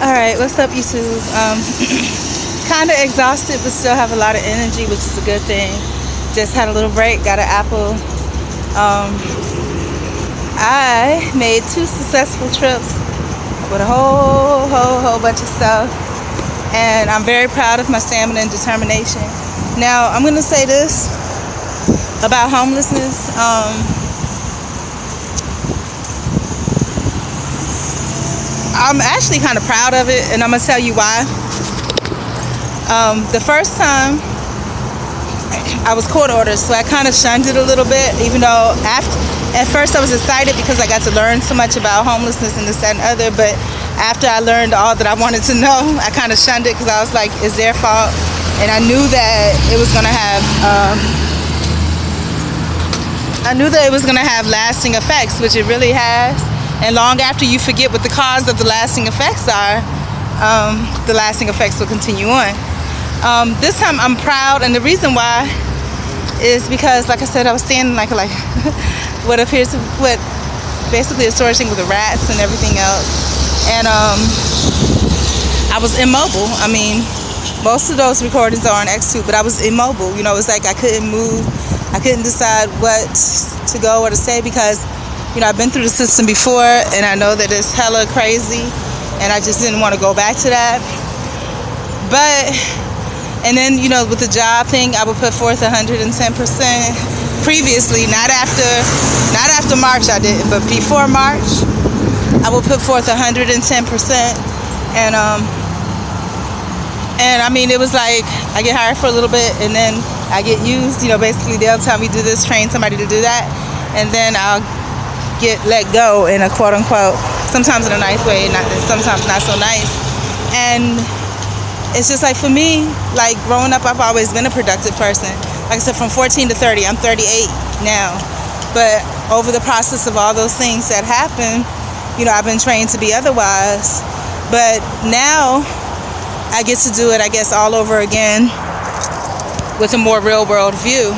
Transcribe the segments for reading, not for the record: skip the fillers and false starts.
Alright, what's up YouTube? Kinda exhausted but still have a lot of energy, which is a good thing. Just had a little break, got an apple. I made 2 successful trips with a whole bunch of stuff. And I'm very proud of my stamina and determination. Now, I'm gonna say this about homelessness. I'm actually kind of proud of it, and I'm gonna tell you why. The first time I was court ordered, so I kind of shunned it a little bit, even though at first I was excited because I got to learn so much about homelessness and this, that, and other, but after I learned all that I wanted to know, I kind of shunned it because I was like, it's their fault, and I knew that it was gonna have lasting effects, which it really has. And long after you forget what the cause of the lasting effects are, the lasting effects will continue on. This time I'm proud, and the reason why is because, like I said, I was staying like what appears to what basically a storage thing with the rats and everything else, and I was immobile. I mean, most of those recordings are on X2, but I was immobile. You know, it's like I couldn't move, I couldn't decide what to go or to say because, you know, I've been through the system before, and I know that it's hella crazy, and I just didn't want to go back to that. And then, you know, with the job thing, I would put forth 110%. Previously, not after March I didn't, but before March, I would put forth 110%. And I mean, it was like, I get hired for a little bit, and then I get used. You know, basically they'll tell me do this, train somebody to do that, and then I'll get let go in a quote unquote, sometimes in a nice way, sometimes not so nice. And it's just like, for me, like growing up, I've always been a productive person. Like I said, from 14 to 30, I'm 38 now. But over the process of all those things that happen, you know, I've been trained to be otherwise. But now I get to do it, I guess, all over again with a more real world view.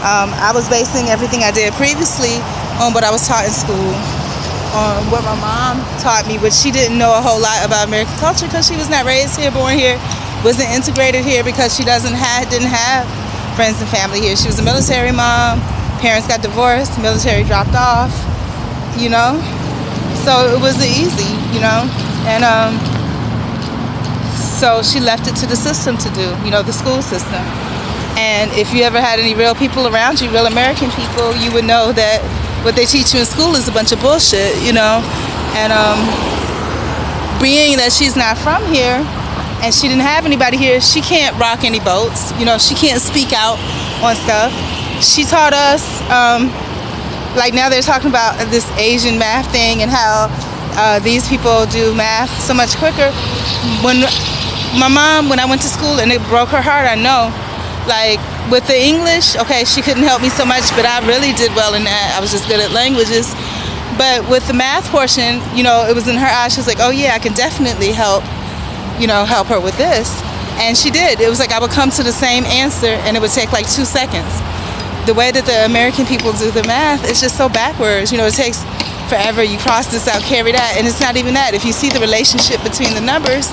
I was basing everything I did previously on what I was taught in school, on what my mom taught me, which she didn't know a whole lot about American culture because she was not raised here, born here, wasn't integrated here because she didn't have friends and family here. She was a military mom, parents got divorced, military dropped off, you know, so it wasn't easy, you know, and so she left it to the system to do, you know, the school system. And if you ever had any real people around you, real American people, you would know that what they teach you in school is a bunch of bullshit, you know. And being that she's not from here and she didn't have anybody here, she can't rock any boats, you know, she can't speak out on stuff. She taught us, like now they're talking about this Asian math thing and how these people do math so much quicker. When my mom, when I went to school, and it broke her heart, I know, like with the English, okay, she couldn't help me so much, but I really did well in that. I was just good at languages. But with the math portion, you know, it was in her eyes. She was like, oh yeah, I can definitely help her with this. And she did. It was like I would come to the same answer and it would take like 2 seconds. The way that the American people do the math, it's just so backwards. You know, it takes forever. You cross this out, carry that, and it's not even that. If you see the relationship between the numbers,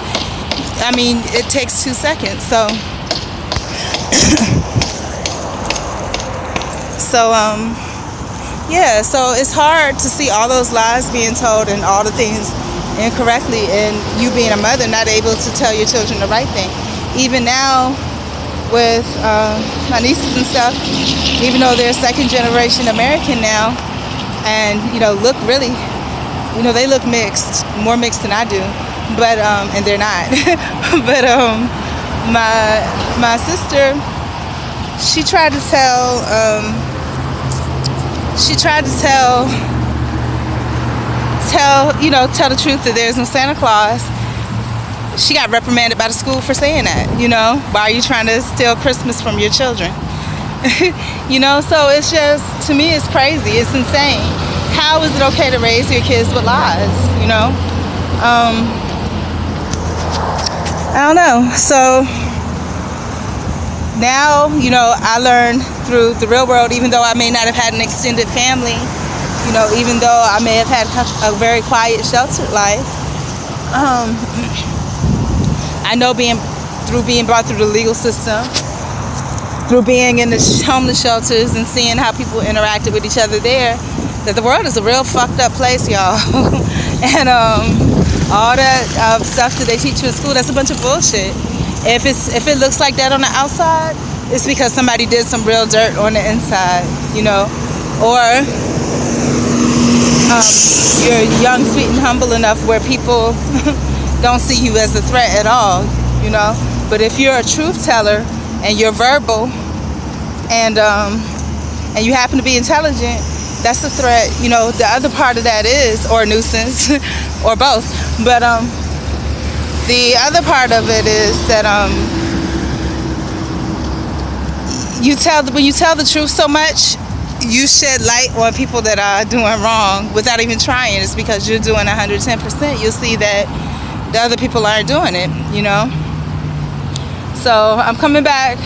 I mean, it takes 2 seconds. Yeah, so it's hard to see all those lies being told and all the things incorrectly, and you being a mother not able to tell your children the right thing. Even now with my nieces and stuff, even though they're second generation American now, and you know, look really, you know, they look mixed, more mixed than I do, but and they're not. But my sister, she tried to tell the truth that there's no Santa Claus. She got reprimanded by the school for saying that, you know. Why are you trying to steal Christmas from your children? You know, so it's just, to me, it's crazy. It's insane. How is it okay to raise your kids with lies, you know? I don't know. So now, you know, I learned through the real world, even though I may not have had an extended family, you know, even though I may have had a very quiet, sheltered life, I know being brought through the legal system, through being in the homeless shelters and seeing how people interacted with each other there, that the world is a real fucked up place, y'all. And all that stuff that they teach you in school, that's a bunch of bullshit. If it looks like that on the outside, it's because somebody did some real dirt on the inside, you know. Or you're young, sweet, and humble enough where people don't see you as a threat at all, you know. But if you're a truth teller and you're verbal and you happen to be intelligent, that's a threat. You know, the other part of that is, or a nuisance, or both. But the other part of it is that when you tell the truth so much, you shed light on people that are doing wrong without even trying. It's because you're doing 110%. You'll see that the other people aren't doing it, you know. So I'm coming back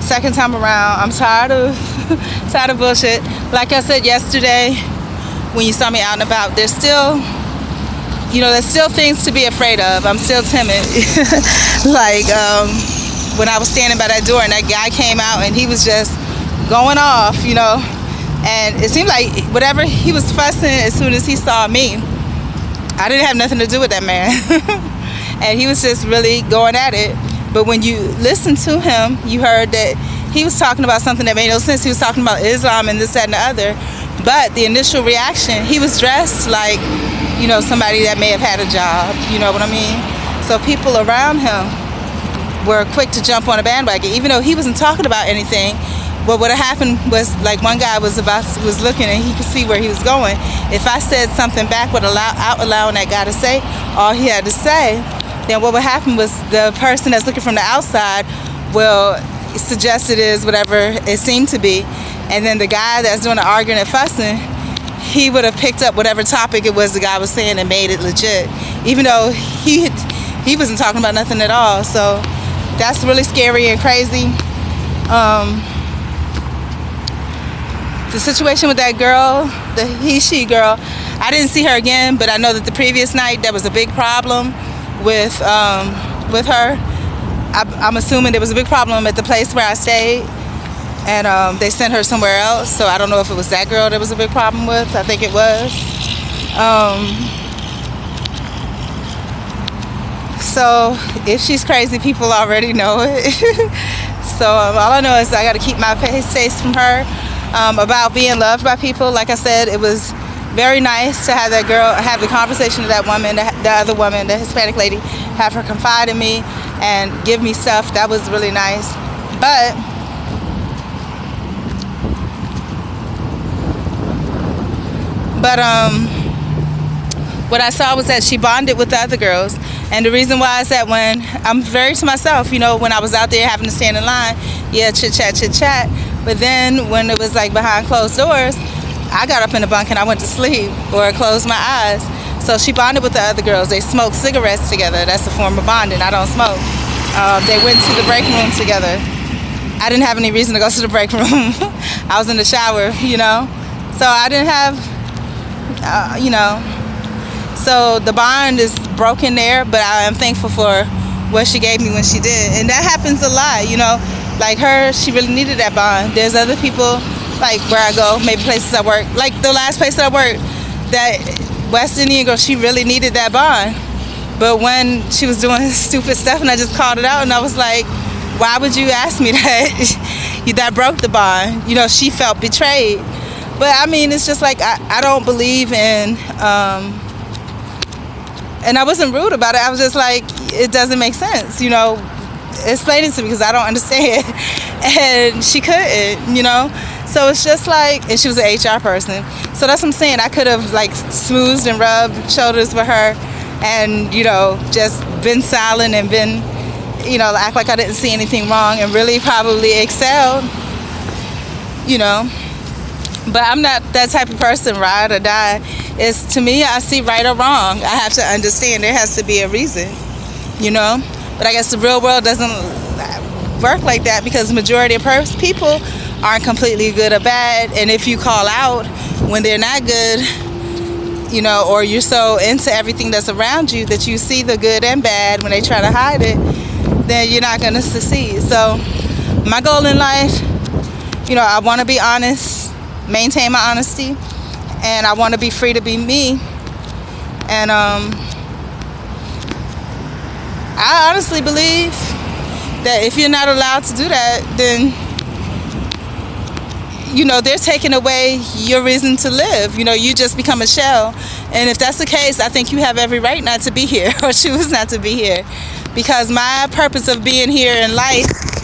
second time around. I'm tired of bullshit. Like I said yesterday, when you saw me out and about, there's still things to be afraid of. I'm still timid. Like when I was standing by that door and that guy came out and he was just going off, you know, and it seemed like whatever he was fussing, as soon as he saw me, I didn't have nothing to do with that man. And he was just really going at it. But when you listened to him, you heard that he was talking about something that made no sense. He was talking about Islam and this, that, and the other. But the initial reaction, he was dressed like, you know, somebody that may have had a job. You know what I mean? So people around him were quick to jump on a bandwagon, even though he wasn't talking about anything. But what had happened was, like, one guy was looking and he could see where he was going. If I said something back without allowing that guy to say all he had to say, then what would happen was the person that's looking from the outside will suggest it is whatever it seemed to be. And then the guy that's doing the arguing and fussing, he would have picked up whatever topic it was the guy was saying and made it legit, even though he wasn't talking about nothing at all. So that's really scary and crazy. The situation with that girl, the she girl, I didn't see her again, but I know that the previous night there was a big problem with her. I'm assuming there was a big problem at the place where I stayed, and they sent her somewhere else. So I don't know if it was that girl that was a big problem with. I think it was. So if she's crazy, people already know it. So all I know is I got to keep my face from her. About being loved by people, like I said, it was very nice to have that girl have the conversation with that woman, the other woman, the Hispanic lady, have her confide in me and give me stuff. That was really nice. But what I saw was that she bonded with the other girls. And the reason why is that when I'm very to myself, you know, when I was out there having to stand in line, yeah, chit chat. But then when it was like behind closed doors, I got up in the bunk and I went to sleep or closed my eyes. So she bonded with the other girls. They smoked cigarettes together. That's a form of bonding. I don't smoke. They went to the break room together. I didn't have any reason to go to the break room. I was in the shower, you know. So I didn't have, you know. So the bond is broken there, but I am thankful for what she gave me when she did. And that happens a lot, you know. Like her, she really needed that bond. There's other people, like where I go, maybe places I work. Like the last place that I worked, that West Indian girl, she really needed that bond. But when she was doing stupid stuff and I just called it out and I was like, why would you ask me that? That broke the bond. You know, she felt betrayed. But I mean, it's just like, I don't believe in, and I wasn't rude about it. I was just like, it doesn't make sense, you know. Explain it to me because I don't understand. And she couldn't, you know. So it's just like, and she was an HR person. So that's what I'm saying. I could have like smoothed and rubbed shoulders with her and, you know, just been silent and been, you know, act like I didn't see anything wrong and really probably excelled, you know. But I'm not that type of person, ride or die. It's, to me, I see right or wrong. I have to understand there has to be a reason, you know. But I guess the real world doesn't work like that because the majority of people aren't completely good or bad. And if you call out when they're not good, you know, or you're so into everything that's around you that you see the good and bad when they try to hide it, then you're not going to succeed. So my goal in life, you know, I want to be honest, maintain my honesty, and I want to be free to be me. And I honestly believe that if you're not allowed to do that, then, you know, they're taking away your reason to live. You know, you just become a shell. And if that's the case, I think you have every right not to be here or choose not to be here. Because my purpose of being here in life